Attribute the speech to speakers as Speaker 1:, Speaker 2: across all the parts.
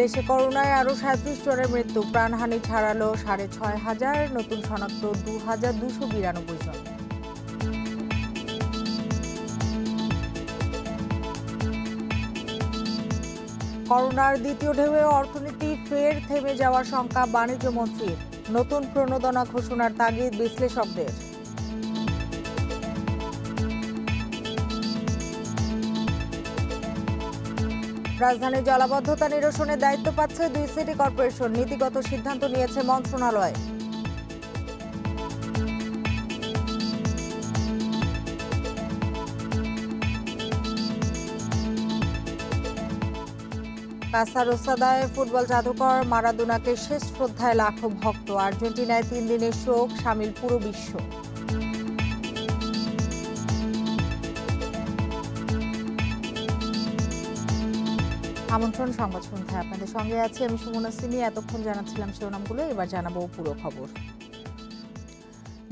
Speaker 1: দেশে করোনায় আরও ৩৭ জনের মৃত্যু, প্রাণহানি ছাড়ালো ৬,৫০০, নতুন শনাক্ত ২,২৯২ জন। করোনার দ্বিতীয় ঢেউয়ে অর্থনীতি ফের থেমে যাওয়ার শঙ্কা বাণিজ্য মন্ত্রীর, নতুন প্রণোদনা ঘোষণার তাগিদ বিশ্লেষকদের। রাজধানীর জলাবদ্ধতা নিরসনের দায়িত্ব পাচ্ছে ২ সিটি কর্পোরেশন, নীতিগত সিদ্ধান্ত নিয়েছে মন্ত্রণালয়। কাসা রোসাদায় ফুটবল জাদুকর মারাদোনাকে শেষ শ্রদ্ধায় লাখো ভক্ত, আর্জেন্টিনায় ৩ দিনের শোক, সামিল পুরো বিশ্ব। আমন্ত্রণ সংবাদ সন্ধ্যায়, আপনাদের সঙ্গে আছি আমি সুমনা সিমি। এতক্ষণ জানাচ্ছিলাম শিরোনামগুলো, এবার জানাবো পুরো খবর।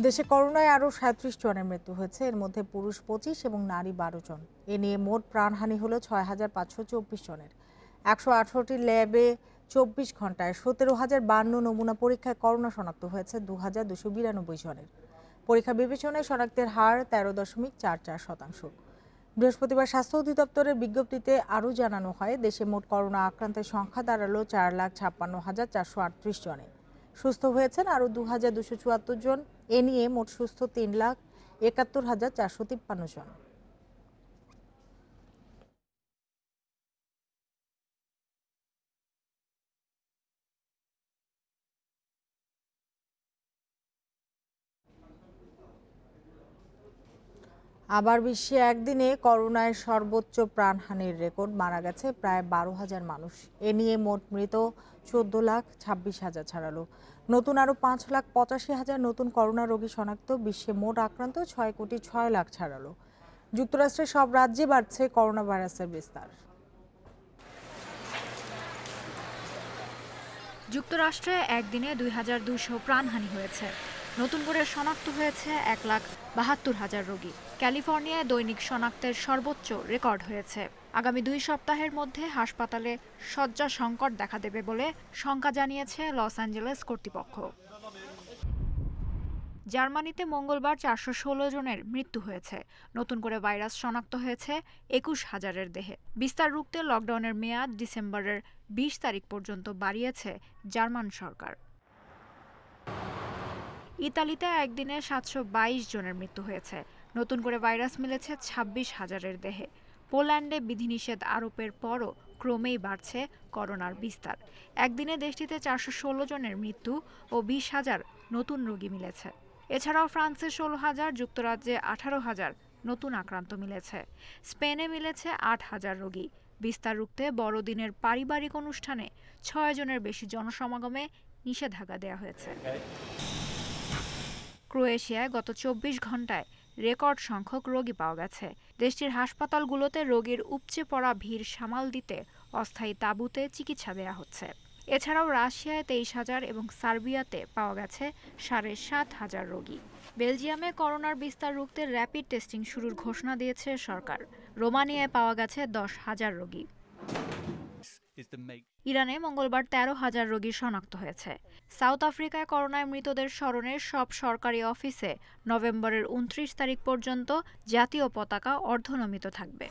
Speaker 1: দেশে করোনায় আরও ৩৭ জনের মৃত্যু হয়েছে, এর মধ্যে পুরুষ ২৫ এবং নারী ১২ জন। এ নিয়ে মোট প্রাণহানি হল ৬,৫২৪ জনের। ১১৮টি ল্যাবে ২৪ ঘন্টায় ১৭,০৫২ নমুনা পরীক্ষায় করোনা শনাক্ত হয়েছে ২,২৯২ জনের। পরীক্ষা বিবেচনায় শনাক্তের হার ১৩.৪৪%। বৃহস্পতিবার স্বাস্থ্য অধিদপ্তরের বিজ্ঞপ্তিতে আরও জানানো হয়, দেশে মোট করোনা আক্রান্তের সংখ্যা দাঁড়ালো ৪,৫৬,৪৩৮ জনে। সুস্থ হয়েছেন আরও ২,২৭৪ জন। এ নিয়ে মোট সুস্থ ৩,৭১,৪৫৩ জন। আবার বিশ্বে একদিনে করোনায় সর্বোচ্চ প্রাণহানির রেকর্ড, মারা গেছে প্রায় ১২,০০০ মানুষ। এ নিয়ে মোট মৃত ১৪,২৬,০০০ ছাড়ালো। নতুন আরও ৫,৮৫,০০০ নতুন করোনা রোগী শনাক্ত, বিশ্বে মোট আক্রান্ত ৬,৬০,০০,০০০ ছাড়ালো। যুক্তরাষ্ট্রের সব রাজ্যে বাড়ছে করোনা ভাইরাসের বিস্তার।
Speaker 2: যুক্তরাষ্ট্রে একদিনে ২,২০০ প্রাণহানি হয়েছে। নতুন করে শনাক্ত হয়েছে ১,৭২,০০০ রোগী। ক্যালিফোর্নিয়ায় দৈনিক শনাক্তের সর্বোচ্চ রেকর্ড হয়েছে। আগামী ২ সপ্তাহের মধ্যে হাসপাতালে শয্যা সংকট দেখা দেবে বলে শঙ্কা জানিয়েছে লস অ্যাঞ্জেলেস কর্তৃপক্ষ। জার্মানিতে মঙ্গলবার ৪১৬ জনের মৃত্যু হয়েছে। নতুন করে ভাইরাস শনাক্ত হয়েছে ২১,০০০-এর দেহে। বিস্তার রুখতে লকডাউনের মেয়াদ ডিসেম্বরের ২০ তারিখ পর্যন্ত বাড়িয়েছে জার্মান সরকার। ইতালিতে একদিনে ৭২২ জনের মৃত্যু হয়েছে। নতুন করে ভাইরাস মিলেছে ২৬,০০০-এর দেহে। পোল্যান্ডে বিধিনিষেধ আরোপের পরও ক্রমেই বাড়ছে করোনার বিস্তার। একদিনে দেশটিতে ৪১৬ জনের মৃত্যু ও ২০,০০০ নতুন রোগী মিলেছে। এছাড়াও ফ্রান্সে ১৬,০০০, যুক্তরাজ্যে ১৮,০০০ নতুন আক্রান্ত মিলেছে। স্পেনে মিলেছে ৮,০০০ রোগী। বিস্তার রুখতে বড়দিনের পারিবারিক অনুষ্ঠানে ৬ জনের বেশি জনসমাগমে নিষেধাজ্ঞা দেওয়া হয়েছে। ক্রোয়েশিয়ায় গত ২৪ ঘন্টায় রেকর্ড সংখ্যক রোগী পাওয়া গেছে। দেশটির হাসপাতালগুলোতে রোগীর উপচে পড়া ভিড় সামাল দিতে অস্থায়ী তাঁবুতে চিকিৎসা দেওয়া হচ্ছে। এছাড়াও রাশিয়ায় ২৩,০০০ এবং সার্বিয়াতে পাওয়া গেছে ৭,৫০০ রোগী। বেলজিয়ামে করোনার বিস্তার রুখতে র্যাপিড টেস্টিং শুরুর ঘোষণা দিয়েছে সরকার। রোমানিয়ায় পাওয়া গেছে ১০,০০০ রোগী। ইরানে মঙ্গলবার ১৩,০০০ রোগী শনাক্ত হয়েছে। সাউথ আফ্রিকায় করোনায় মৃতদের স্মরণে সব সরকারি অফিসে নভেম্বরের ২৯ তারিখ পর্যন্ত জাতীয় পতাকা অর্ধনমিত থাকবে।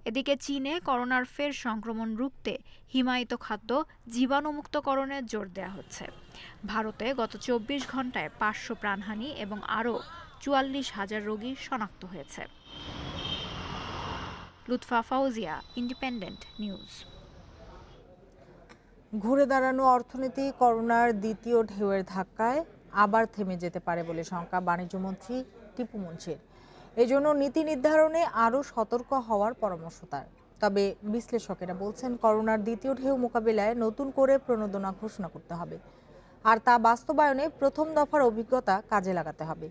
Speaker 2: এদিকে চীনে করোনার ফের সংক্রমণ রুখতে হিমায়িত খাদ্য জীবাণুমুক্তকরণে জোর দেওয়া হচ্ছে। ভারতে গত ২৪ ঘন্টায় ৫০০ প্রাণহানি এবং আরও ৪৪,০০০ রোগী শনাক্ত হয়েছে। Lutfa Fauzia, independent news.
Speaker 1: ঘুরে দাঁড়ানো অর্থনীতি করোনার দ্বিতীয় ঢেউয়ের ধাক্কায় আবার থেমে যেতে পারে বলে শঙ্কা বাণিজ্যমন্ত্রী টিপু মুনশির। এজন্য নীতি নির্ধারণে আরও সতর্ক হওয়ার পরামর্শ তার। তবে বিশ্লেষকেরা বলছেন, করোনার দ্বিতীয় ঢেউ মোকাবিলায় নতুন করে প্রণোদনা ঘোষণা করতে হবে, আর তা বাস্তবায়নে প্রথম দফার অভিজ্ঞতা কাজে লাগাতে হবে।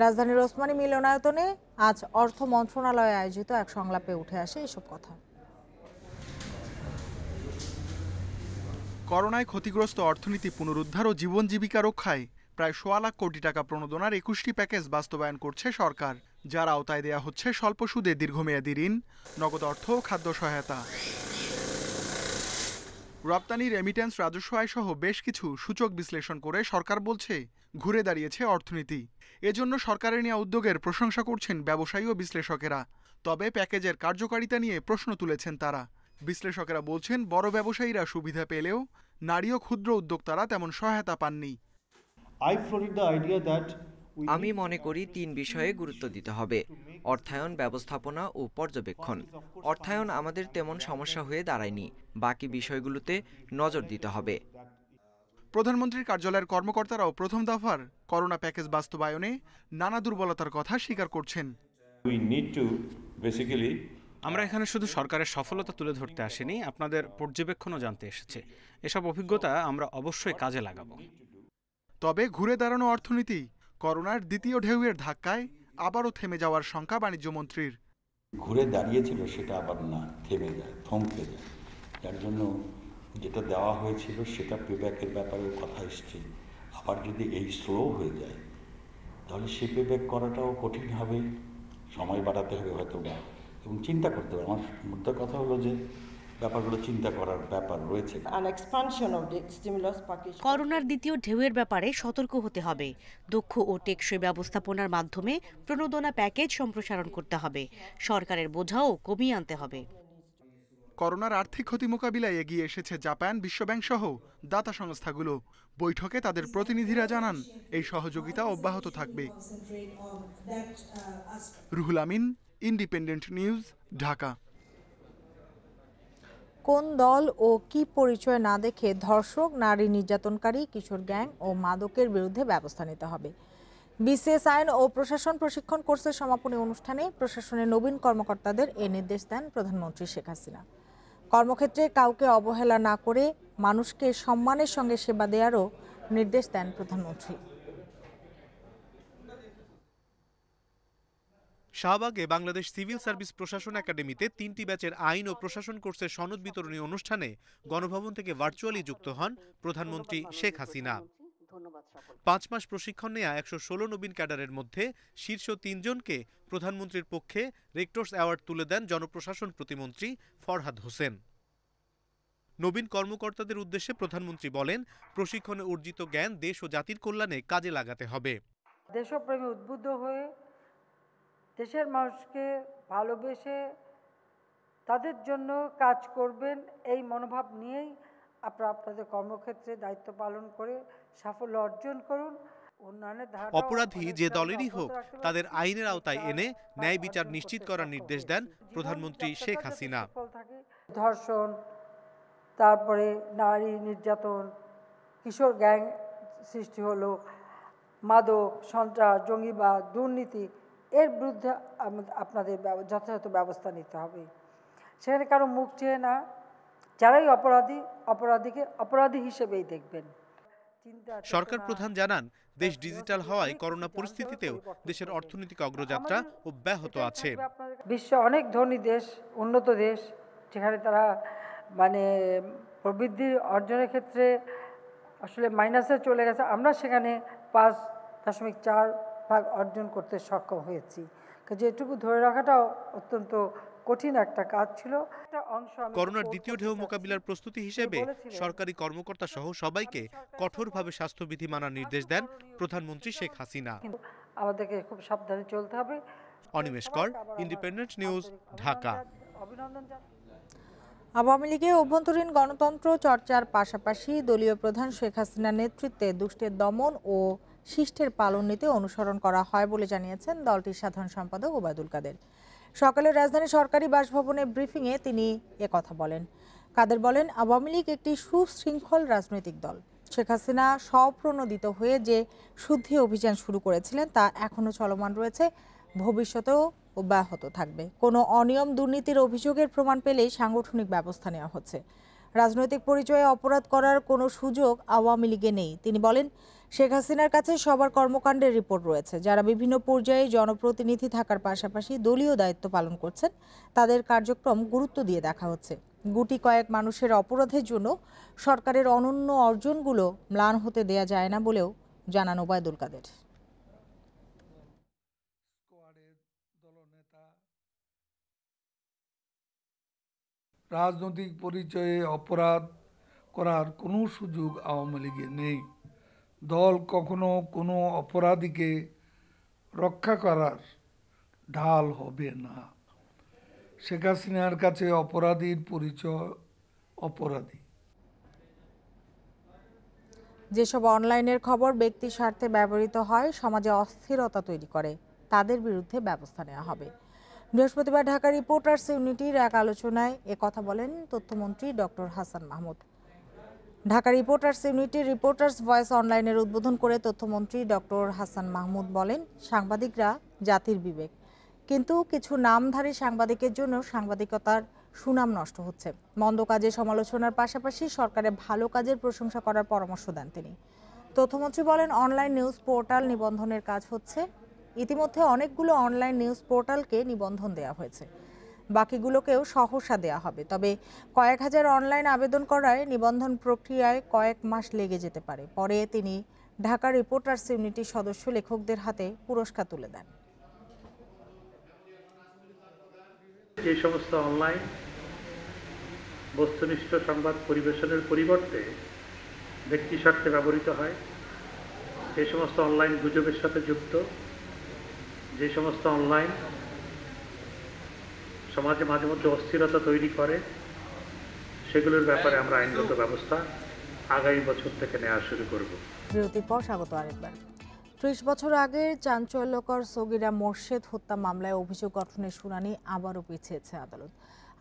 Speaker 1: রাজধানীর ওসমানী মিলনায়তনে আজ অর্থ মন্ত্রণালয়ে আয়োজিত এক সংলাপে উঠে আসে এসব কথা।
Speaker 3: করোনায় ক্ষতিগ্রস্ত অর্থনীতি পুনরুদ্ধার ও জীবন জীবিকা রক্ষায় প্রায় ১.৫ লাখ কোটি টাকা প্রণোদনার ২১টি প্যাকেজ বাস্তবায়ন করছে সরকার, যার আওতায় দেয়া হচ্ছে স্বল্প সুদে দীর্ঘমেয়াদী ঋণ, নগদ অর্থ ও খাদ্য সহায়তা। রপ্তানি, রেমিট্যান্স, রাজস্ব আয় সহ বেশ কিছু সূচক বিশ্লেষণ করে সরকার বলছে ঘুরে দাঁড়িয়েছে অর্থনীতি। এজন্য সরকারের নেওয়া উদ্যোগের প্রশংসা করছেন ব্যবসায়ী ও বিশ্লেষকেরা। তবে প্যাকেজের কার্যকারিতা নিয়ে প্রশ্ন তুলেছেন তারা। বিশ্লেষকেরা বলছেন বড় ব্যবসায়ীরা সুবিধা পেলেও নারী ও ক্ষুদ্র উদ্যোক্তারা তেমন সহায়তা পাননি।
Speaker 4: আমি মনে করি ৩ বিষয়ে গুরুত্ব দিতে হবে: অর্থায়ন, ব্যবস্থাপনা ও পর্যবেক্ষণ। অর্থায়ন আমাদের তেমন সমস্যা হয়ে দাঁড়ায়নি, বাকি বিষয়গুলোতে নজর দিতে হবে।
Speaker 3: প্রধানমন্ত্রীর কার্যালয়ের কর্মকর্তারাও প্রথম দফার করোনা প্যাকেজ বাস্তবায়নে নানা দুর্বলতার কথা স্বীকার করছেন।
Speaker 5: আমরা এখানে শুধু সরকারের সফলতা তুলে ধরতে আসিনি, আপনাদের পর্যবেক্ষণও জানতে এসেছি। এসব অভিজ্ঞতা আমরা অবশ্যই কাজে লাগাবো।
Speaker 3: তবে ঘুরে দাঁড়ানো অর্থনীতি করোনার দ্বিতীয় ঢেউয়ের ধাক্কায় আবারও থেমে যাওয়ার শঙ্কা বাণিজ্য মন্ত্রীর।
Speaker 6: ঘুরে দাঁড়িয়েছিল সেটা আবার না, থেমে যায়, থমকে যায়। যার জন্য যেটা দেওয়া হয়েছিল সেটা পেব্যাকের ব্যাপারে কথা এসছে। আবার যদি এই স্লো হয়ে যায় তাহলে সে পেব্যাক করাটাও কঠিন হবে, সময় বাড়াতে হবে হয়তো বা, এবং চিন্তা করতে হবে। আমার মুদ্রা কথা হলো যে ব্যাপারগুলো চিন্তা করার ব্যাপার রয়েছে।
Speaker 7: করোনার দ্বিতীয় ঢেউয়ের ব্যাপারে সতর্ক হতে হবে। দক্ষ ও টেকসই ব্যবস্থাপনার মাধ্যমে প্রণোদনা প্যাকেজ সম্প্রসারণ করতে হবে। সরকারের বোঝাও কমিয়ে আনতে হবে।
Speaker 3: করোনার আর্থিক ক্ষতি মোকাবিলায় এগিয়ে এসেছে জাপান, বিশ্বব্যাংক সহ দাতা সংস্থাগুলো। বৈঠকে তাদের প্রতিনিধিরা জানান এই সহযোগিতা অব্যাহত থাকবে। Ruhul Amin, independent news, Dhaka.
Speaker 1: কোন দল ও কি পরিচয় না দেখে ধর্ষক, নারী নির্যাতনকারী, কিশোর গ্যাং ও মাদকের বিরুদ্ধে ব্যবস্থা নিতে হবে। বিসিএস আইন ও প্রশাসন প্রশিক্ষণ কোর্সের সমাপনী অনুষ্ঠানে প্রশাসনের নবীন কর্মকর্তাদের এ নির্দেশ দেন প্রধানমন্ত্রী শেখ হাসিনা। কর্মক্ষেত্রে কাউকে অবহেলা না করে মানুষকে সম্মানের সঙ্গে সেবা দেওয়ারও নির্দেশ দেন প্রধানমন্ত্রী।
Speaker 8: শাহবাগে বাংলাদেশ সিভিল সার্ভিস প্রশাসন একাডেমিতে ৩টি ব্যাচের আইন ও প্রশাসন কোর্সের সনদ বিতরণী অনুষ্ঠানে গণভবন থেকে ভার্চুয়ালি যুক্ত হন প্রধানমন্ত্রী শেখ হাসিনা। ৫ মাস প্রশিক্ষণ নেয়া ১১৬ নবীন ক্যাডারের মধ্যে শীর্ষ ৩ জনকে প্রধানমন্ত্রীর পক্ষে রেক্টরস অ্যাওয়ার্ড তুলে দেন জনপ্রশাসন প্রতিমন্ত্রী ফরহাদ হোসেন। নবীন কর্মকর্তাদের উদ্দেশ্যে প্রধানমন্ত্রী বলেন, প্রশিক্ষণে অর্জিত জ্ঞান দেশ ও জাতির কল্যাণে কাজে লাগাতে হবে।
Speaker 9: দেশপ্রেমে উদ্বুদ্ধ হয়ে দেশের মানুষকে ভালোবেসে তাদের জন্য কাজ করবেন, এই মনোভাব নিয়েই আপনারা আপনাদের কর্মক্ষেত্রে দায়িত্ব পালন করে সাফল্য অর্জন করুন।
Speaker 8: অপরাধী যে দলেরই হোক তাদের আইনের আওতায় এনে ন্যায় বিচার নিশ্চিত করার নির্দেশ দেন প্রধানমন্ত্রী শেখ হাসিনা।
Speaker 9: ধর্ষণ, তারপরে নারী নির্যাতন, কিশোর গ্যাং সৃষ্টি হলো, মাদক, সন্ত্রাস, জঙ্গিবাদ, দুর্নীতি, এর বিরুদ্ধে আপনাদের যথাযথ ব্যবস্থা নিতে হবে। সেখানে কারো মুখ চেয়ে না, যারাই অপরাধীকে অপরাধী হিসেবেই দেখবেন।
Speaker 8: সরকার প্রধান জানান, দেশ ডিজিটাল হওয়ায় করোনা পরিস্থিতিতেও দেশের অর্থনৈতিক অগ্রযাত্রা অব্যাহত আছে।
Speaker 9: বিশ্বে অনেক ধনী দেশ, উন্নত দেশ, যেখানে তারা প্রবৃদ্ধি অর্জনের ক্ষেত্রে আসলে মাইনাসে চলে গেছে, আমরা সেখানে 5.4% অর্জন করতে সক্ষম হয়েছি। যেটুকু ধরে রাখাটাও অত্যন্ত কঠিন একটা কাজ ছিল।
Speaker 8: করোনার দ্বিতীয় ঢেউ মোকাবিলার প্রস্তুতি হিসেবে সরকারি কর্মকর্তা সহ সবাইকে কঠোরভাবে স্বাস্থ্যবিধি মানার নির্দেশ দেন প্রধানমন্ত্রী শেখ হাসিনা।
Speaker 9: আমাদেরকে খুব সাবধানে চলতে হবে।
Speaker 8: অনিমেষ কর, ইন্ডিপেন্ডেন্ট নিউজ, ঢাকা।
Speaker 1: আওয়ামী লীগের অভ্যন্তরীণ গণতন্ত্র চর্চার পাশাপাশি দলীয় প্রধান শেখ হাসিনার নেতৃত্বে দুষ্টের দমন ও শিষ্টের পালন নীতি অনুসরণ করা হয় বলে জানিয়েছেন দলটির সাধারণ সম্পাদক ওবায়দুল কাদের। সকালে রাজধানীর সরকারি বাসভবনে ব্রিফিংয়ে তিনি একথা বলেন। কাদের বলেন, আওয়ামী লীগ একটি সুশৃঙ্খল রাজনৈতিক দল। শেখ হাসিনা স্বপ্রণোদিত হয়ে যে শুদ্ধি অভিযান শুরু করেছিলেন তা এখনো চলমান রয়েছে, ভবিষ্যতেও অব্যাহত থাকবে। কোনো অনিয়ম, দুর্নীতির অভিযোগের প্রমাণ পেলেই সাংগঠনিক ব্যবস্থা নেওয়া হচ্ছে। রাজনৈতিক পরিচয়ে অপরাধ করার কোনো সুযোগ আওয়ামী লীগে নেই। তিনি বলেন, শেখ হাসিনার কাছে সবার কর্মকাণ্ডের রিপোর্ট রয়েছে। যারা বিভিন্ন পর্যায়ে জনপ্রতিনিধি থাকার পাশাপাশি দলীয় দায়িত্ব পালন করছেন তাদের কার্যক্রম গুরুত্ব দিয়ে দেখা হচ্ছে। গুটি কয়েক মানুষের অপরাধের জন্য সরকারের অনন্য অর্জনগুলো ম্লান হতে দেয়া যায় না বলেও জানান ওবায়দুল কাদের।
Speaker 10: রাজনৈতিক পরিচয়ে অপরাধ করার কোনো সুযোগ আওয়ামী লীগের নেই। দল কখনো কোনো অপরাধীকে রক্ষা করার ঢাল হবে না। শেখ হাসিনার কাছে অপরাধীর পরিচয় অপরাধী।
Speaker 1: যেসব অনলাইনের খবর ব্যক্তি স্বার্থে ব্যবহৃত হয়, সমাজে অস্থিরতা তৈরি করে, তাদের বিরুদ্ধে ব্যবস্থা নেওয়া হবে। বৃহস্পতিবার ঢাকা রিপোর্টার্স ইউনিটির এক আলোচনায় কথা বলেন তথ্যমন্ত্রী ডক্টর হাসান মাহমুদ। ঢাকা রিপোর্টার্স ইউনিটির রিপোর্টার্স ভয়েস অনলাইনের উদ্বোধন করে তথ্যমন্ত্রী ডক্টর হাসান মাহমুদ বলেন, সাংবাদিকরা জাতির বিবেক, কিন্তু কিছু নামধারী সাংবাদিকের জন্য সাংবাদিকতার সুনাম নষ্ট হচ্ছে। মন্দ কাজের সমালোচনার পাশাপাশি সরকারের ভালো কাজের প্রশংসা করার পরামর্শ দেন তিনি। তথ্যমন্ত্রী বলেন, অনলাইন নিউজ পোর্টাল নিবন্ধনের কাজ হচ্ছে। ইতিমধ্যে অনেকগুলো অনলাইন নিউজ পোর্টালকে নিবন্ধন দেওয়া হয়েছে, বাকিগুলোকেও সহসা দেওয়া হবে। তবে কয়েক হাজার অনলাইন আবেদন করায় নিবন্ধন প্রক্রিয়ায় কয়েক মাস লেগে যেতে পারে। পরে তিনি ঢাকা রিপোর্টার্স ইউনিটির সদস্য লেখকদের হাতে পুরস্কার তুলে দেন।
Speaker 11: যে সমস্ত অনলাইন বস্তুনিষ্ঠ সংবাদ পরিবেশনের পরিবর্তে ব্যক্তি স্বার্থে ব্যবহৃত হয়, যে সমস্ত অনলাইন গুজবের সাথে যুক্ত, যে সমস্ত অনলাইন সমাজে মাঝে মধ্যে অস্থিরতা তৈরি করে, সেগুলোর ব্যাপারে আমরা আইনগত ব্যবস্থা আগামী বছর থেকে নেওয়া শুরু করব।
Speaker 1: বিরতির পর স্বাগত আরেকবার। ৩০ বছর আগের চাঞ্চল্যকর সগীরা মোর্শেদ হত্যা মামলায় অভিযোগ গঠনের শুনানি আবারও পিছিয়েছে আদালত।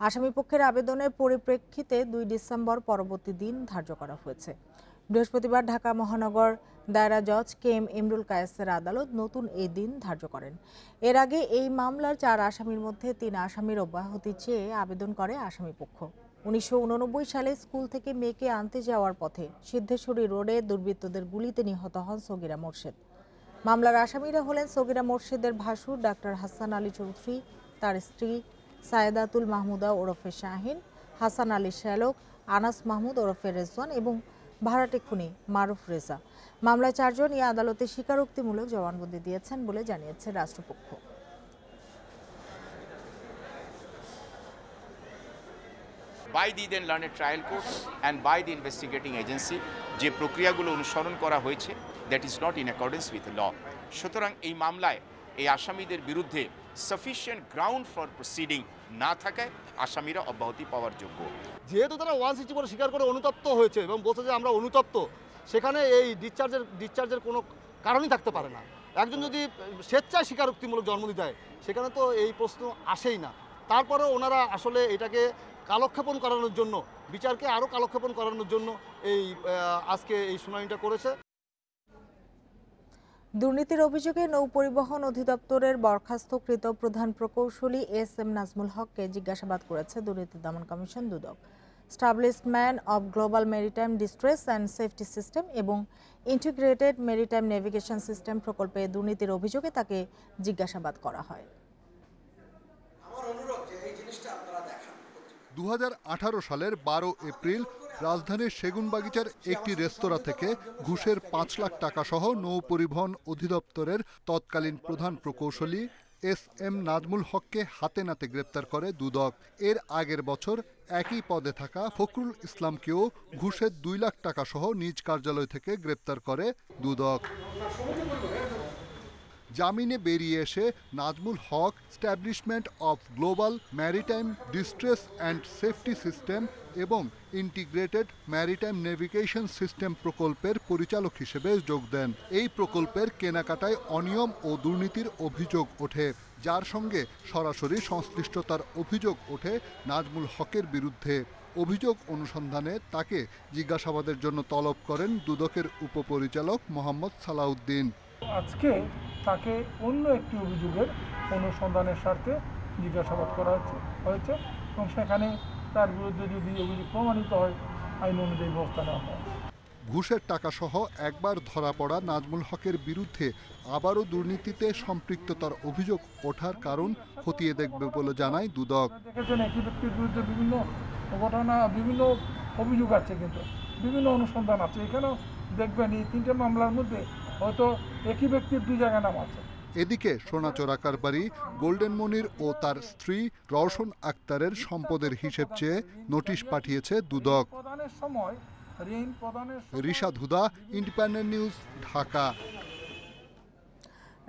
Speaker 1: আসামি পক্ষের আবেদনের পরিপ্রেক্ষিতে ২ ডিসেম্বর পরবর্তী দিন ধার্য করা হয়েছে। বৃহস্পতিবার ঢাকা মহানগর দায়রা জজ KM ইমরুল কায়েসের আদালত নতুন এই দিন ধার্য করেন। এর আগে এই মামলার ৪ আসামির মধ্যে ৩ আসামির অব্যাহতি চেয়ে আবেদন করে আসামি পক্ষ। ১৯৮৯ সালে স্কুল থেকে মেয়েকে আনতে যাওয়ার পথে সিদ্ধেশ্বরী রোডে দুর্বৃত্তদের গুলিতে নিহত হন সগীরা মোর্শেদ। মামলার আসামিরা হলেন সগীরা মোর্শেদের ভাসুর ডাক্তার হাসান আলী চৌধুরী, তার স্ত্রী সায়েদাতুল মাহমুদা ওরফে শাহিন, হাসান আলী শ্যালক, আনাস মাহমুদ ওরফে রেজওয়ান এবং ভাড়াটে খুনি মারুফ রেজা। মামলায় ৪ জনই আদালতে স্বীকারোক্তিমূলক জবানবন্দি দিয়েছেন বলে জানিয়েছে রাষ্ট্রপক্ষ।
Speaker 12: by the then learned trial court and by the investigating agency যে প্রক্রিয়াগুলো অনুসরণ করা হয়েছে, that is not in accordance with law. সুতরাং এই মামলায় এই আসামিদের বিরুদ্ধে সাফিসিয়েন্ট গ্রাউন্ড ফর প্রসিডিং না থাকায় আসামিরা অব্যাহতি পাওয়ার যোগ্য।
Speaker 13: যেহেতু তারা 164 স্বীকার করে অনুতপ্ত হয়েছে এবং বলছে যে আমরা অনুতপ্ত, সেখানে এই ডিসচার্জের কোনো কারণই থাকতে পারে না। একজন যদি স্বেচ্ছায় স্বীকারোক্তিমূলক জন্মদিন দেয়, সেখানে তো এই প্রশ্ন আসেই না। তারপরেও ওনারা আসলে এটাকে কালক্ষেপণ করানোর জন্য, বিচারকে আরও কালক্ষেপণ করানোর জন্য আজকে এই শুনানিটা করেছে।
Speaker 1: দুর্নীতির অভিযোগে নৌ পরিবহন অধিদপ্তরের বরখাস্তকৃত প্রধান প্রকৌশলী SM নাজমুল হককে জিজ্ঞাসাবাদ করেছে দুর্নীতি দমন commission Dudok. Establishment of global maritime distress and safety system এবং ইন্টিগ্রেটেড মেরিটাইম নেভিগেশন সিস্টেম প্রকল্পে দুর্নীতির অভিযোগে তাকে জিজ্ঞাসাবাদ করা হয়।
Speaker 14: 2018 সালের 12 এপ্রিল রাজধানীর সেগুনবাগিচার একটি রেস্তোরাঁ থেকে ঘুষের 5 লাখ টাকা সহ নৌ পরিবহন অধিদপ্তরের তৎকালীন প্রধান প্রকৌশলী SM নাজমুল হককে হাতে নাতে গ্রেপ্তার করে দুদক। এর আগের বছর একই পদে থাকা ফখরুল ইসলামকেও ঘুষের 2 লাখ টাকা সহ নিজ কার্যালয় থেকে গ্রেপ্তার করে দুদক। জামিনে বেরিয়ে এসে Nazmul Haque establishment of global maritime distress and safety system এবং ইন্টিগ্রেটেড ম্যারিটাইম নেভিগেশন সিস্টেম প্রকল্পের পরিচালক হিসেবে যোগ দেন। এই প্রকল্পের কেনাকাটায় অনিয়ম ও দুর্নীতির অভিযোগ ওঠে, যার সঙ্গে সরাসরি সংশ্লিষ্টতার অভিযোগ ওঠে নাজমুল হকের বিরুদ্ধে। অভিযোগ অনুসন্ধানে তাকে জিজ্ঞাসাবাদের জন্য তলব করেন দুদকের উপপরিচালক মোহাম্মদ সালাউদ্দিন।
Speaker 15: আজকে তাকে অন্য একটি অভিযোগের অনুসন্ধানের স্বার্থে জিজ্ঞাসাবাদ করা হয়েছে এবং সেখানে তার বিরুদ্ধে যদি অভিযোগ প্রমাণিত হয়, আইন অনুযায়ী ব্যবস্থা নেওয়া হয়।
Speaker 14: ঘুষের টাকা সহ একবার ধরা পড়া নাজমুল হকের বিরুদ্ধে আবারও দুর্নীতিতে সম্পৃক্ততার অভিযোগ ওঠার কারণ খতিয়ে দেখবে বলে জানায় দুদক।
Speaker 15: দেখেছেন একই ব্যক্তির বিরুদ্ধে বিভিন্ন ঘটনা, বিভিন্ন অভিযোগ আছে, কিন্তু বিভিন্ন অনুসন্ধান আছে। এখানেও দেখবেন এই 3টে মামলার মধ্যে হয়তো একই ব্যক্তির 2 জায়গায় নাম আছে।
Speaker 14: এদিকে সোনা চোরা কারবারি গোল্ডেন মনির ও তার স্ত্রী রওশন আক্তারের সম্পদের হিসেব চেয়ে নোটিশ পাঠিয়েছে দুদক।
Speaker 15: প্রদানের সময় ঋণ প্রদানের
Speaker 14: রিশাদ হুদা, ইন্ডিপেন্ডেন্ট নিউজ, ঢাকা।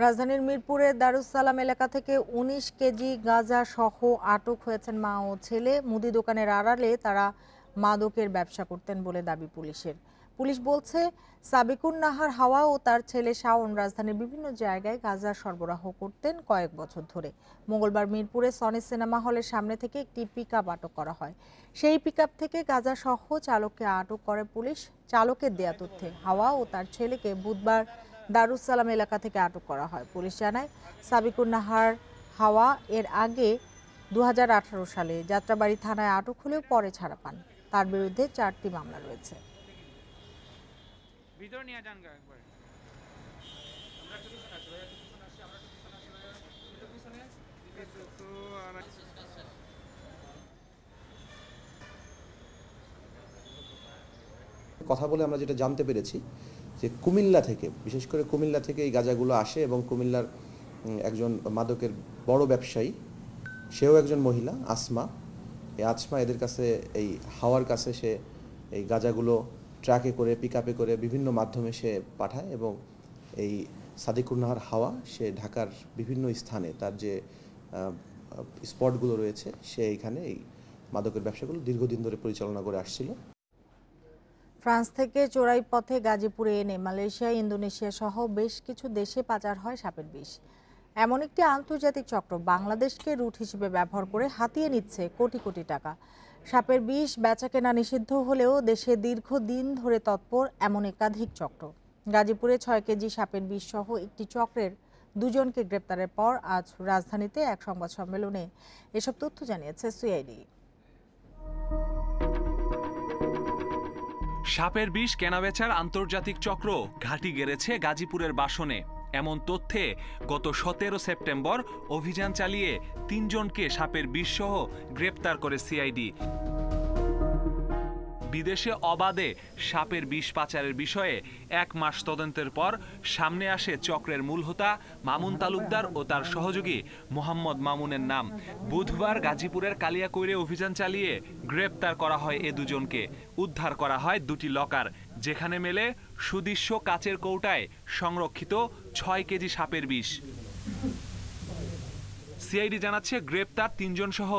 Speaker 1: রাজধানীর মিরপুরের দারুস-সালাম এলাকা থেকে ১৯ কেজি গাঁজা সহ আটক হয়েছেন মা ও ছেলে। মুদি দোকানের আড়ালে তারা মাদকের ব্যবসা করতেন বলে দাবি পুলিশের। পুলিশ বলছে সাবিকুন নাহার হাওয়া ও তার ছেলে শাওন রাজধানীর বিভিন্ন জায়গায় গাঁজা সরবরাহ করতেন কয়েক বছর ধরে। মঙ্গলবার মিরপুরে সনি সিনেমা হলের সামনে থেকে একটি পিকআপ আটক করা হয়। সেই পিকআপ থেকে গাঁজা সহ চালককে আটক করে পুলিশ। চালকের দেয়া তথ্যে হাওয়া ও তার ছেলেকে বুধবার দারুস-সালাম এলাকা থেকে আটক করা হয়। পুলিশ জানায় সাবিকুন নাহার হাওয়া এর আগে 2018 সালে যাত্রাবাড়ি থানায় আটক হলেও পরে ছাড়া পান। তার বিরুদ্ধে 4টি মামলা রয়েছে।
Speaker 16: কথা বলে আমরা যেটা জানতে পেরেছি যে কুমিল্লা থেকে, বিশেষ করে কুমিল্লা থেকে এই গাঁজাগুলো আসে এবং কুমিল্লার একজন মাদকের বড় ব্যবসায়ী, সেও একজন মহিলা, আসমা। এই আসমা এদের কাছে, এই হাওয়ার কাছে সে এই গাঁজাগুলো ট্রাকে করে, পিকআপে করে বিভিন্ন মাধ্যমে সে পাঠায় এবং এই সাদিকুন নাহার হাওয়া সে ঢাকার বিভিন্ন স্থানে তার যে স্পটগুলো রয়েছে সে এইখানে এই মাদকের ব্যবসাগুলো দীর্ঘদিন ধরে পরিচালনা করে আসছিল।
Speaker 1: ফ্রান্স থেকে চোরাই পথে গাজীপুরে এনে মালয়েশিয়া, ইন্দোনেশিয়া সহ বেশ কিছু দেশে পাচার হয় সাপের বিষ। এমন একটি আন্তর্জাতিক চক্র বাংলাদেশকে রুট হিসেবে ব্যবহার করে হাতিয়ে নিচ্ছে কোটি কোটি টাকা। সাপের বিষ বেচাকেনা নিষিদ্ধ হলেও দেশে দীর্ঘদিন ধরে তৎপর এমন একাধিক চক্র। গাজীপুরে 6 কেজি সাপের বিষ সহ একটি চক্রের 2 জনকে গ্রেপ্তারের পর আজ রাজধানীতে এক সংবাদ সম্মেলনে এসব তথ্য জানিয়েছে সিআইডি।
Speaker 17: সাপের বিষ কেনাবেচার আন্তর্জাতিক চক্র ঘাঁটি গেড়েছে গাজীপুরের বাসনে। এমন তথ্যে গত 17 সেপ্টেম্বর অভিযান চালিয়ে 3 জনকে সাপের বিষ সহ গ্রেপ্তার করে সিআইডি। বিদেশে অবাধে সাপের বিষ পাচারের বিষয়ে 1 মাস তদন্তের পর সামনে আসে চক্রের মূল হোতা মামুন তালুকদার ও তার সহযোগী মোহাম্মদ মামুনের নাম। বুধবার গাজীপুরের কালিয়াকৈরে অভিযান চালিয়ে গ্রেপ্তার করা হয় এ 2 জনকে। উদ্ধার করা হয় 2টি লকার, যেখানে মেলে সুদৃশ্য কাচের কৌটায় সংরক্ষিত 6 কেজি সাপের বিষ। সিআইডি জানাচ্ছে গ্রেপ্তার 3 জন সহ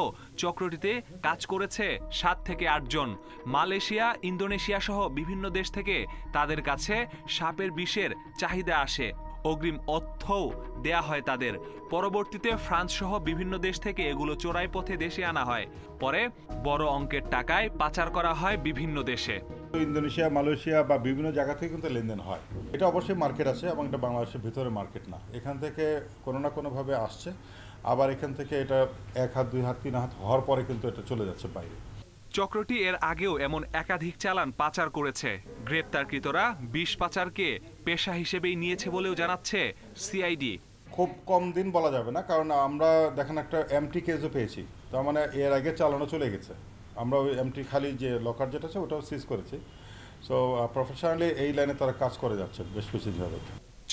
Speaker 17: চক্রটিতে কাজ করেছে 7 থেকে 8 জন। মালয়েশিয়া, ইন্দোনেশিয়া সহ বিভিন্ন দেশ থেকে তাদের কাছে সাপের বিষের চাহিদা আসে। অগ্রিম অর্থও দেয়া হয় তাদের। পরবর্তীতে ফ্রান্স সহ বিভিন্ন দেশ থেকে এগুলো চোরাই পথে দেশে আনা হয়। পরে বড় অঙ্কের টাকায় পাচার করা হয় বিভিন্ন দেশে।
Speaker 18: ইন্দোনেশিয়া, মালয়েশিয়া বা বিভিন্ন জায়গা থেকে কিন্তু লেনদেন হয়। এটা অবশ্যই মার্কেট আছে এবং এটা বাংলাদেশের ভিতরে মার্কেট না। এখান থেকে কোনো না কোনোভাবে আসছে, আবার এখান থেকে এটা 1 হাত, 2 হাত, 3 হাত হওয়ার পরে কিন্তু এটা চলে যাচ্ছে বাইরে।
Speaker 17: চক্রটি এর আগেও এমন একাধিক চালান পাচার করেছে। গ্রেপ্তারকৃতরা বিষ পাচারকে পেশা হিসেবেই নিয়েছে বলেও জানাচ্ছে সিআইডি।
Speaker 18: খুব কম দিন বলা যাবে না, কারণ আমরা দেখেন একটা এমটি কেসও পেয়েছি, তার মানে এর আগে চালানো চলে গেছে। আমরা ওই এমটি খালি যে লকার যেটা আছে ওটাও সিজ করেছি। সো প্রফেশনালি এই লাইনে তারা কাজ করে যাচ্ছে বেশ কিছুদিন ধরে।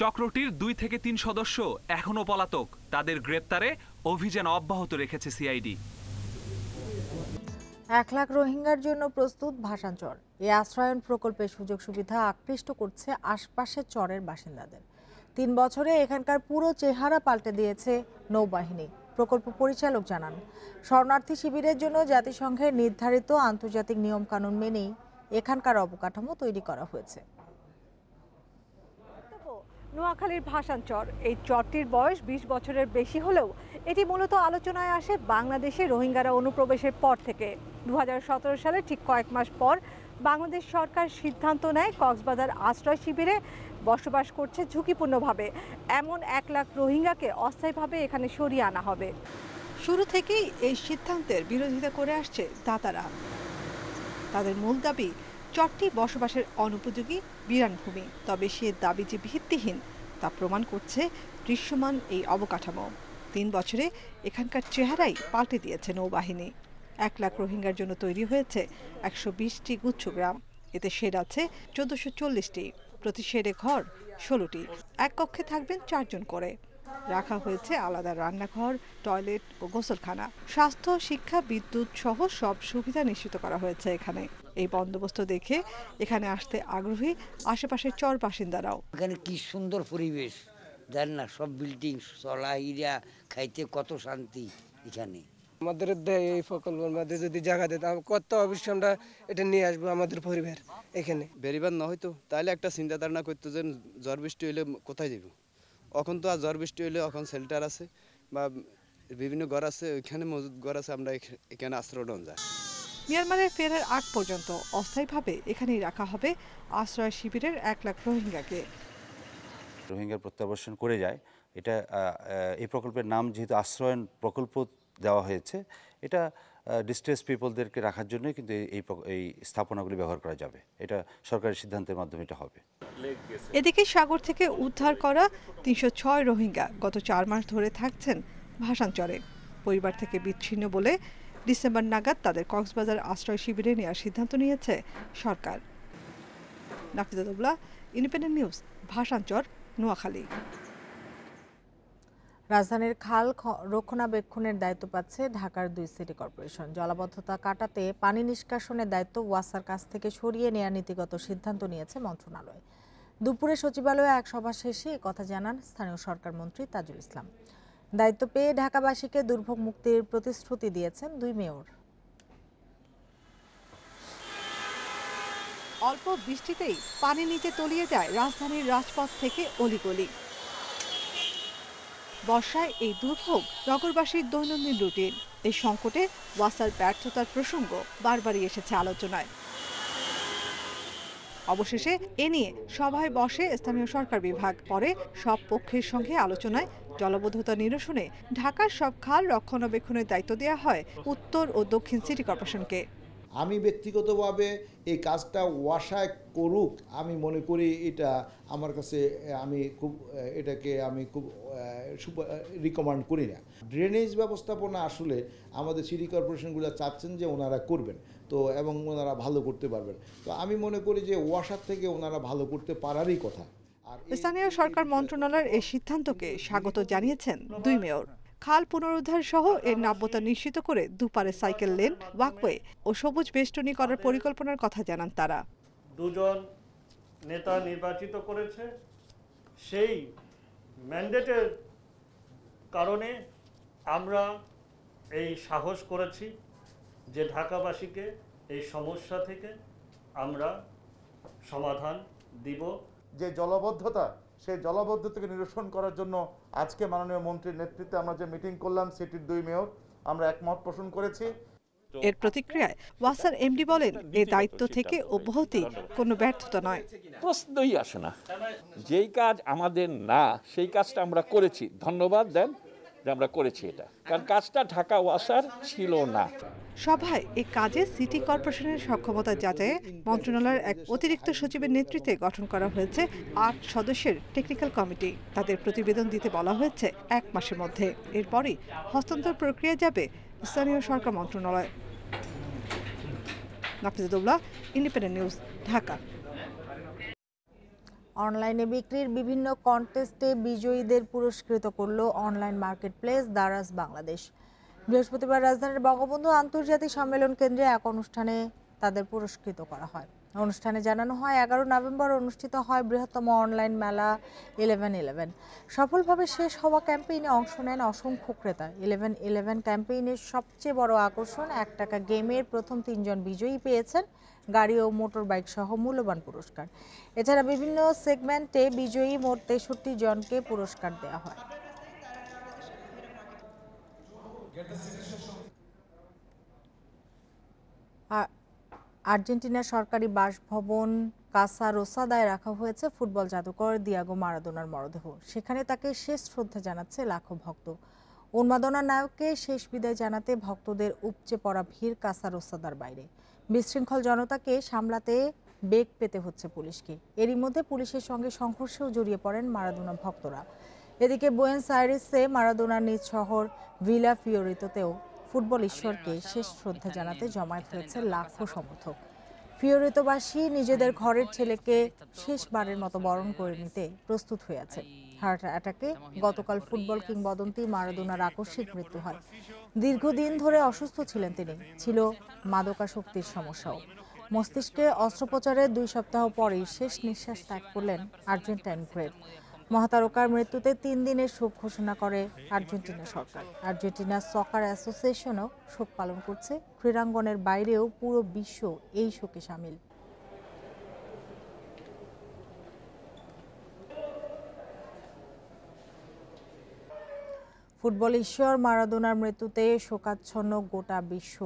Speaker 17: চক্রটির 2 থেকে 3 সদস্য এখনো পলাতক। তাদের গ্রেপ্তারে অভিযান অব্যাহত রেখেছে সিআইডি।
Speaker 1: 1 লাখ রোহিঙ্গার জন্য প্রস্তুত ভাসানচর। এই আশ্রয়ন প্রকল্পের সুযোগ সুবিধা আকৃষ্ট করছে আশপাশের চরের বাসিন্দাদের। 3 বছরে এখানকার পুরো চেহারা পাল্টে দিয়েছে নৌবাহিনী। প্রকল্প পরিচালক জানান, শরণার্থী শিবিরের জন্য জাতিসংঘের নির্ধারিত আন্তর্জাতিক নিয়মকানুন মেনেই এখানকার অবকাঠামো তৈরি করা হয়েছে।
Speaker 19: নোয়াখালীর ভাসানচর, এই চরটির বয়স 20 বছরের বেশি হলেও এটি মূলত আলোচনায় আসে বাংলাদেশে রোহিঙ্গারা অনুপ্রবেশের পর থেকে। 2017 সালে ঠিক কয়েক মাস পর বাংলাদেশ সরকার সিদ্ধান্ত নেয় কক্সবাজার আশ্রয় শিবিরে বসবাস করছে ঝুঁকিপূর্ণভাবে এমন 1 লাখ রোহিঙ্গাকে অস্থায়ীভাবে এখানে সরিয়ে আনা হবে। শুরু থেকেই এই সিদ্ধান্তের বিরোধিতা করে আসছে দাতারা। তাদের মূল দাবি চরটি বসবাসের অনুপযোগী বিরান ভূমি। তবে সে দাবি যে ভিত্তিহীন তা প্রমাণ করছে দৃশ্যমান এই অবকাঠামো। 3 বছরে এখানকার চেহারাই পাল্টে দিয়েছে নৌবাহিনী। 1 লাখ রোহিঙ্গার জন্য তৈরি হয়েছে 120টি গুচ্ছগ্রাম। এতে শেড আছে 1440টি, প্রতি শেডে ঘর 16টি। এক কক্ষে থাকবেন 4 জন করে। রাখা হয়েছে আলাদা রান্নাঘর, টয়লেট ও গোসলখানা। স্বাস্থ্য, শিক্ষা, বিদ্যুৎ সহ সব সুবিধা নিশ্চিত করা হয়েছে এখানে। এই বন্দোবস্ত দেখে এখানে আসতে আগ্রহী আশেপাশের চর বাসিন্দারাও।
Speaker 20: এখানে কি সুন্দর পরিবেশ, দেন না, সব বিল্ডিং, চলা ইরা, খাইতে কত শান্তি এখানে।
Speaker 21: আমাদের এই প্রকল্পের মধ্যে যদি জায়গা দিতে কত অবশ্যই আমরা এটা নিয়ে আসবো আমাদের পরিবার এখানে।
Speaker 22: বেরিবার না হয়তো তাহলে একটা চিন্তা ধারণা করতো যে ঝড় বৃষ্টি হইলে কোথায় যাব। এখন তো আর ঝড় বৃষ্টি হইলে এখন শেল্টার আছে বা বিভিন্ন ঘর আছে, ওইখানে মজুদ ঘর আছে, আমরা এখানে আশ্রয় নেওয়া যায়।
Speaker 19: মিয়ানমারের ফেরার আগ পর্যন্ত অস্থায়ীভাবে এখানেই রাখা হবে আশ্রয় শিবিরের 1 লাখ রোহিঙ্গাকে।
Speaker 23: রোহিঙ্গার প্রত্যাবাসন করে যায়, এটা এই প্রকল্পের নাম যেহেতু আশ্রয়ন প্রকল্প দেওয়া হয়েছে, এটা ডিস্ট্রেস পিপলদেরকে রাখার জন্য কিন্তু এই স্থাপনাগুলি ব্যবহার করা যাবে। এটা সরকারের সিদ্ধান্তের মাধ্যমে এটা হবে।
Speaker 19: এদিকে সাগর থেকে উদ্ধার করা 306 রোহিঙ্গা গত 4 মাস ধরে থাকছেন ভাসানচরে। পরিবার থেকে বিচ্ছিন্ন বলে ডিসেম্বর নাগাদ তাদের কক্সবাজার আশ্রয় শিবিরে নেওয়ার সিদ্ধান্ত নিয়েছে সরকার। নাফিজাতুল্লাহ, ইন্ডিপেন্ডেন্ট নিউজ, ভাসানচর, নোয়াখালী।
Speaker 1: রাজধানীর খাল রক্ষণাবেক্ষণের দায়িত্ব পাচ্ছে ঢাকার 2 সিটি কর্পোরেশন। জলাবদ্ধতা কাটাতে পানি নিষ্কাশনের দায়িত্ব ওয়াসার কাছ থেকে সরিয়ে নেওয়ার নীতিগত সিদ্ধান্ত নিয়েছে মন্ত্রণালয়। দুপুরে সচিবালয়ে এক সভা শেষে একথা জানান স্থানীয় সরকার মন্ত্রী তাজুল ইসলাম। দায়িত্ব পেয়ে ঢাকাবাসীকে দুর্ভোগ মুক্তির প্রতিশ্রুতি দিয়েছেন 2 মেয়র।
Speaker 19: অল্প বৃষ্টিতেই পানি নিচে তলিয়ে যায় রাজধানীর রাজপথ থেকে অলিগলি। বর্ষায় এই দুর্ভোগ নগরবাসীর দৈনন্দিন রুটিন। এই সংকটে ওয়াসার ব্যর্থতার প্রসঙ্গ বারবারই এসেছে আলোচনায়। অবশেষে এ নিয়ে সভায় বসে স্থানীয় সরকার বিভাগ। পরে সব পক্ষের সঙ্গে আলোচনায় জলাবদ্ধতা নিরসনে ঢাকার সব খাল রক্ষণাবেক্ষণের দায়িত্ব দেওয়া হয় উত্তর ও দক্ষিণ সিটি কর্পোরেশনকে।
Speaker 24: আমি ব্যক্তিগতভাবে এই কাজটা ওয়াসায় করুক, আমি মনে করি এটা আমার কাছে এটাকে আমি খুব রিকমেন্ড করি না। ড্রেনেজ ব্যবস্থাপনা আসলে আমাদের সিটি কর্পোরেশনগুলো চাচ্ছেন যে ওনারা করবেন, তো এবং ওনারা ভালো করতে পারবেন। তো আমি মনে করি যে ওয়াসার থেকে ওনারা ভালো করতে পারারই কথা।
Speaker 19: স্থানীয় সরকার মন্ত্রণালয়ের এই সিদ্ধান্তকে স্বাগত জানিয়েছেন 2 মেয়র। খাল পুনরুদ্ধার সহ এর নাব্যতা নিশ্চিত করে দুপারে সাইকেল লেন, ওয়াকওয়ে ও সবুজ বেষ্টনী করার পরিকল্পনার কথা জানান তারা।
Speaker 25: 2 জন নেতা নির্বাচিত করেছে, সেই ম্যান্ডেটের কারণে আমরা এই সাহস করেছি যে ঢাকাবাসীকে এই সমস্যা থেকে আমরা সমাধান দিব।
Speaker 26: যে জলাবদ্ধতা, সেই জলাবদ্ধতাকে নিরসন করার জন্য আজকে মাননীয় মন্ত্রীর নেতৃত্বে আমরা যে মিটিং করলাম, সিটির 2 মেয়র আমরা একমত পোষণ করেছি।
Speaker 19: এর প্রতিক্রিয়ায় ওয়াসার এমডি বলেন, এই দায়িত্ব থেকে অব্যাহতি কোনো ব্যর্থতা নয়।
Speaker 27: প্রশ্নই আসে না, যেই কাজ আমাদের না সেই কাজটা আমরা করেছি। ধন্যবাদ দেন যে আমরা করেছি এটা, কারণ কাজটা ঢাকা ওয়াসার ছিল না।
Speaker 19: সভায় এই কাজে সিটি কর্পোরেশনের সক্ষমতা যাচাইয়ে মন্ত্রণালয়ের এক অতিরিক্ত সচিবের নেতৃত্বে গঠন করা হয়েছে 8 সদস্যের টেকনিক্যাল কমিটি। তাদের প্রতিবেদন দিতে বলা হয়েছে 1 মাসের মধ্যে। এরপরই হস্তান্তর প্রক্রিয়া যাবে স্থানীয় সরকার মন্ত্রণালয়। নাফিজাতুল্লাহ, ইন্ডিপেন্ডেন্ট নিউজ, ঢাকা।
Speaker 1: অনলাইনে বিক্রির বিভিন্ন কন্টেস্টে বিজয়ীদের পুরস্কৃত করল অনলাইন মার্কেটপ্লেস দারাজ বাংলাদেশ। বৃহস্পতিবার রাজধানীর বঙ্গবন্ধু আন্তর্জাতিক সম্মেলন কেন্দ্রে এক অনুষ্ঠানে তাদের পুরস্কৃত করা হয়। অনুষ্ঠানে জানানো হয় 11 নভেম্বর অনুষ্ঠিত হয় বৃহত্তম অনলাইন মেলা 11/11। সফলভাবে শেষ হওয়া ক্যাম্পেইনে অংশ নেন অসংখ্য ক্রেতা। 11/11 ক্যাম্পেইনের সবচেয়ে বড় আকর্ষণ 1 টাকা গেমের প্রথম 3 জন বিজয়ী পেয়েছেন গাড়ি ও মোটর বাইক সহ মূল্যবান পুরস্কার। এছাড়া বিভিন্ন সেগমেন্টে বিজয়ী মোট 63 জনকে পুরস্কার দেওয়া হয়। আর্জেন্টিনার সরকারি বাসভবন কাসা রোসাদায় রাখা হয়েছে ফুটবল জাদুকর দিয়াগো মারাদোনার মরদেহ। সেখানে তাকে শেষ শ্রদ্ধা জানাচ্ছে লাখো ভক্ত। উন্মাদনার নায়ককে শেষ বিদায় জানাতে ভক্তদের উপচে পড়া ভিড় কাসা রোসাদার বাইরে। বিশৃঙ্খল জনতাকে সামলাতে বেগ পেতে হচ্ছে পুলিশকে। এরই মধ্যে পুলিশের সঙ্গে সংঘর্ষেও জড়িয়ে পড়েন মারাদোনা ভক্তরা। এদিকে বুয়েন্স আইরেসে মারাদোনার নিজ শহর ভিলা ফিওরিতোতেও ফুটবল ঈশ্বরকে শেষ শ্রদ্ধা জানাতে জমায়েত হয়েছে লাখো সমর্থক। ফিওরিতোবাসী নিজেদের ঘরের ছেলেকে শেষবারের মতো বরণ করে নিতে প্রস্তুত হয়ে আছে। হার্ট অ্যাটাকে গতকাল ফুটবল কিংবদন্তি মারাদোনার আকস্মিক মৃত্যু হয়। দীর্ঘদিন ধরে অসুস্থ ছিলেন তিনি, ছিল মাদকাসক্তির সমস্যাও। মস্তিষ্কে অস্ত্রোপচারের 2 সপ্তাহ পরেই শেষ নিঃশ্বাস ত্যাগ করলেন আর্জেন্টাইন গ্রেট। মহাতারকার মৃত্যুতে 3 দিনের শোক ঘোষণা করে আর্জেন্টিনা সরকার। আর্জেন্টিনা সকার অ্যাসোসিয়েশনও শোক পালন করছে। ক্রীড়াঙ্গনের বাইরেও পুরো বিশ্ব এই শোকে শামিল। ফুটবল ঈশ্বর মারাদোনার মৃত্যুতে শোকাচ্ছন্ন গোটা বিশ্ব।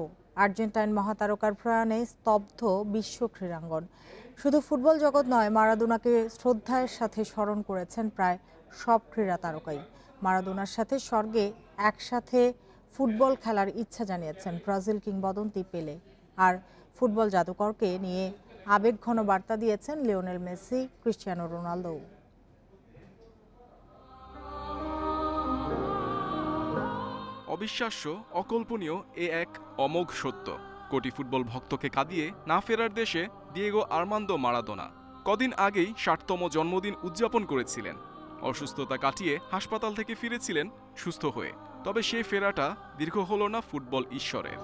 Speaker 1: আর্জেন্টাইন মহাতারকার প্রয়াণে স্তব্ধ বিশ্ব ক্রীড়াঙ্গন। শুধু ফুটবল জগৎ নয়, মারাদোনাকে শ্রদ্ধার সাথে স্মরণ করেছেন প্রায় সব ক্রীড়া তারকাই। মারাদোনার সাথে স্বর্গে একসাথে ফুটবল খেলার ইচ্ছা জানিয়েছেন ব্রাজিল কিংবদন্তি পেলে। আর ফুটবল জাদুকরকে নিয়ে আবেগঘন বার্তা দিয়েছেন লিওনেল মেসি, ক্রিস্টিয়ানো রোনালদো।
Speaker 2: অবিশ্বাস্য, অকল্পনীয় এ এক অমোঘ সত্য। কোটি ফুটবল ভক্তকে কাঁদিয়ে না ফেরার দেশে দিয়েগো আর্মান্দো মারাদোনা কদিন আগেই 60তম জন্মদিন উদযাপন করেছিলেন। অসুস্থতা কাটিয়ে হাসপাতাল থেকে ফিরেছিলেন সুস্থ হয়ে। তবে সেই ফেরাটা দীর্ঘ হলো না ফুটবল ঈশ্বরের।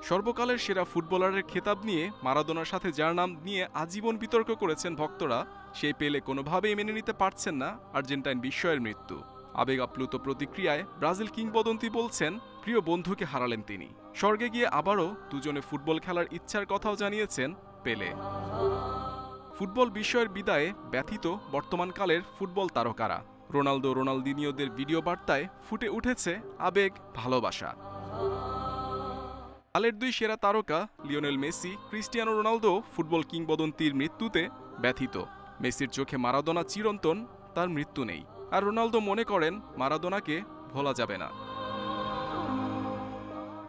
Speaker 2: সর্বকালের সেরা ফুটবলারের খেতাব নিয়ে মারাদোনার সাথে যার নাম নিয়ে আজীবন বিতর্ক করেছেন ভক্তরা, সেই পেলে কোনোভাবেই মেনে নিতে পারছেন না আর্জেন্টাইন বিস্ময়ের মৃত্যু। আবেগ আপ্লুত প্রতিক্রিয়ায় ব্রাজিল কিংবদন্তি বলছেন প্রিয় বন্ধুকে হারালেন তিনি। স্বর্গে গিয়ে আবারও দুজনে ফুটবল খেলার ইচ্ছার কথাও জানিয়েছেন পেলে। ফুটবল বিস্ময়ের বিদায়ে ব্যথিত বর্তমানকালের ফুটবল তারকারা। রোনালদো, রোনালদিনিওদের ভিডিও বার্তায় ফুটে উঠেছে আবেগ, ভালোবাসা। কালের 2 সেরা তারকা Lionel Messi, Cristiano Ronaldo football কিংবদন্তির মৃত্যুতে ব্যথিত। মেসির চোখে মারাদোনা চিরন্তন, তার মৃত্যু নেই। আর রোনালদো মনে করেন মারাদোনাকে ভোলা যাবে না।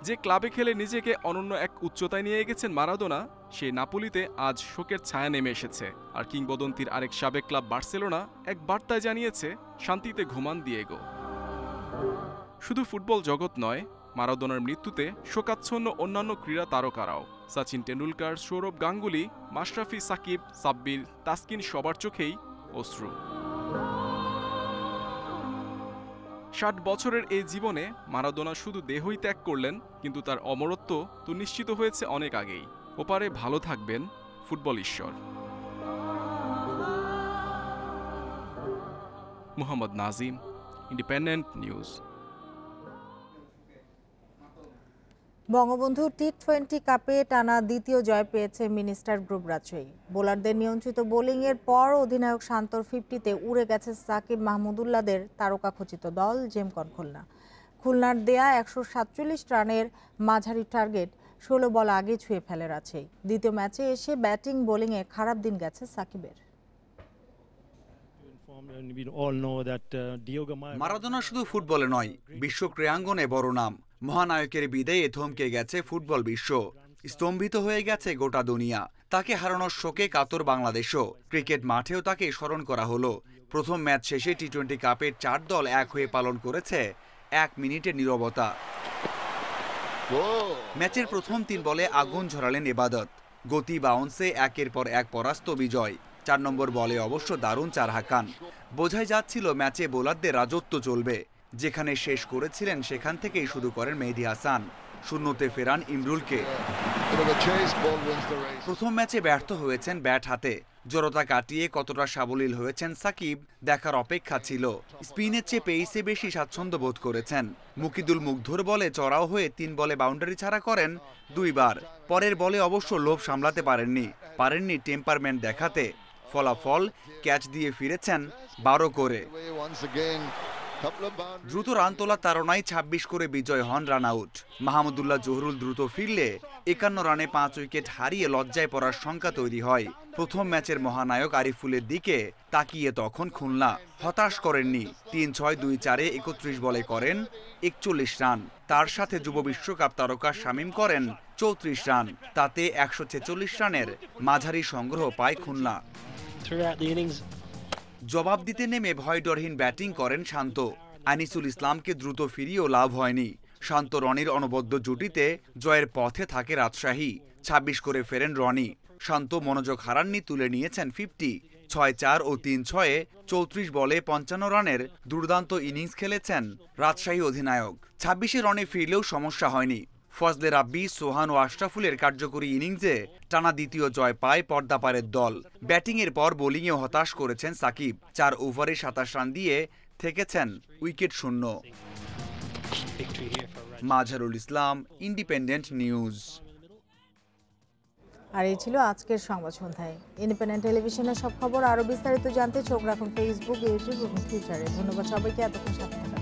Speaker 2: যে ক্লাবে খেলে নিজেকে অনন্য এক উচ্চতায় নিয়ে গেছেন মারাদোনা, সেই নাপোলিতে আজ শোকের ছায়া নেমে এসেছে। আর কিংবদন্তির আরেক সাবেক ক্লাব বার্সেলোনা এক বার্তায় জানিয়েছে শান্তিতে ঘুমান দিয়েগো। শুধু ফুটবল জগৎ নয়, মারাদোনার মৃত্যুতে শোকাচ্ছন্ন অন্যান্য ক্রীড়া তারকারাও। সচিন টেন্ডুলকার, সৌরভ গাঙ্গুলি, মাশরাফি, সাকিব, সাব্বির, তাসকিন সবার চোখেই অশ্রু। 60 বছরের এই জীবনে মারাদোনা শুধু দেহই ত্যাগ করলেন, কিন্তু তার অমরত্ব তো নিশ্চিত হয়েছে অনেক আগেই। ওপারে ভালো থাকবেন ফুটবল ঈশ্বর। Mohammad Nazim, independent news.
Speaker 1: বঙ্গবন্ধু টি-20 কাপে টানা দ্বিতীয় জয় পেয়েছে মিনিস্টার গ্রুপ রাজশাহী। বোলারদের নিয়ন্ত্রিত বোলিংয়ের পর অধিনায়ক শান্তর 50-তে উড়ে গেছে সাকিব মাহমুদুল্লাহদের তারকাখচিত দল জেমকন খুলনা। খুলনার দেয়া 147 রানের মাঝারি টার্গেট 16 বল আগে ছুঁয়ে ফেলে রাজশাহী। দ্বিতীয় ম্যাচে এসে ব্যাটিং বোলিংয়ে খারাপ দিন গেছে সাকিবের।
Speaker 3: মারাদোনা শুধু ফুটবলে নয়, বিশ্ব ক্রীড়াঙ্গনে বড় নাম। মহানায়কের বিদায়ে থমকে গেছে ফুটবল বিশ্ব, স্তম্ভিত হয়ে গেছে গোটা দুনিয়া। তাকে হারানোর শোকে কাতর বাংলাদেশও। ক্রিকেট মাঠেও তাকে স্মরণ করা হলো। প্রথম ম্যাচ শেষে টি-20 কাপের 4 দল এক হয়ে পালন করেছে 1 মিনিটের নীরবতা। ম্যাচের প্রথম 3 বলে আগুন ঝরালেন এবাদত। গতি বাউন্সে একের পর এক পরাস্ত বিজয়। 4 নম্বর বলে অবশ্য দারুণ 4 হাঁকান। বোঝাই যাচ্ছিল ম্যাচে বোলারদের রাজত্ব চলবে। যেখানে শেষ করেছিলেন সেখান থেকেই শুরু করেন মেহেদী হাসান। শূন্যতে ফেরান ইমরুলকে। প্রথম ম্যাচে ব্যর্থ হয়েছেন ব্যাট হাতে। জড়তা কাটিয়ে কতটা সাবলীল হয়েছেন সাকিব দেখার অপেক্ষা ছিল। স্পিনের চেয়ে পেইসে বেশি স্বাচ্ছন্দ্য বোধ করেছেন। মুকিদুল মুগ্ধর বলে চড়াও হয়ে 3 বলে বাউন্ডারি ছাড়া করেন 2 বার। পরের বলে অবশ্য লোভ সামলাতে পারেননি টেম্পারমেন্ট দেখাতে। ফলাফল ক্যাচ দিয়ে ফিরেছেন 12 করে। দ্রুত রান তোলার তাড়নায় 26 করে বিজয় হন রান আউট। মাহমুদুল্লাহ জহুরুল দ্রুত ফিরলে 51 রানে 5 উইকেট হারিয়ে লজ্জায় পড়ার শঙ্কা তৈরি হয়। প্রথম ম্যাচের মহানায়ক আরিফুলের দিকে তাকিয়ে তখন খুলনা হতাশ করেননি। 3-6-2-4-এ 31 বলে করেন 41 রান। তার সাথে যুব বিশ্বকাপ তারকা শামীম করেন 34 রান। তাতে 146 রানের মাঝারি সংগ্রহ পায় খুলনা। জবাব দিতে নেমে ভয়ডরহীন ব্যাটিং করেন শান্ত। আনিসুল ইসলামকে দ্রুত ফিরিয়েও লাভ হয়নি। শান্ত রনির অনবদ্য জুটিতে জয়ের পথে থাকে রাজশাহী। 26 করে ফেরেন রনি। শান্ত মনোযোগ হারাননি, তুলে নিয়েছেন 50। 6-4 ও 3-6-এ 34 বলে 55 রানের দুর্দান্ত ইনিংস খেলেছেন রাজশাহী অধিনায়ক। 26 রানে ফিরলেও সমস্যা হয়নি। ফজলে রাব্বি, সোহান ও আশরাফুলের কার্যকরী ইনিংসে টানা দ্বিতীয় জয় পায় পর্দাপাড়ের দল। ব্যাটিংয়ের পর বোলিংয়েও হতাশ করেছেন সাকিব। 4 ওভারে 27 রান দিয়ে থেকেছেন উইকেট শূন্য। Mazharul Islam, independent news.
Speaker 1: আর এই ছিল আজকের সংবাদ সন্ধ্যায়। ইন্ডিপেন্ডেন্ট টেলিভিশনের সব খবর আরও বিস্তারিত জানতে চোখ রাখুন ফেসবুক, ইউটিউব এবং টুইটারে। ধন্যবাদ সবাইকে এতক্ষণ সাথে থাকার জন্য।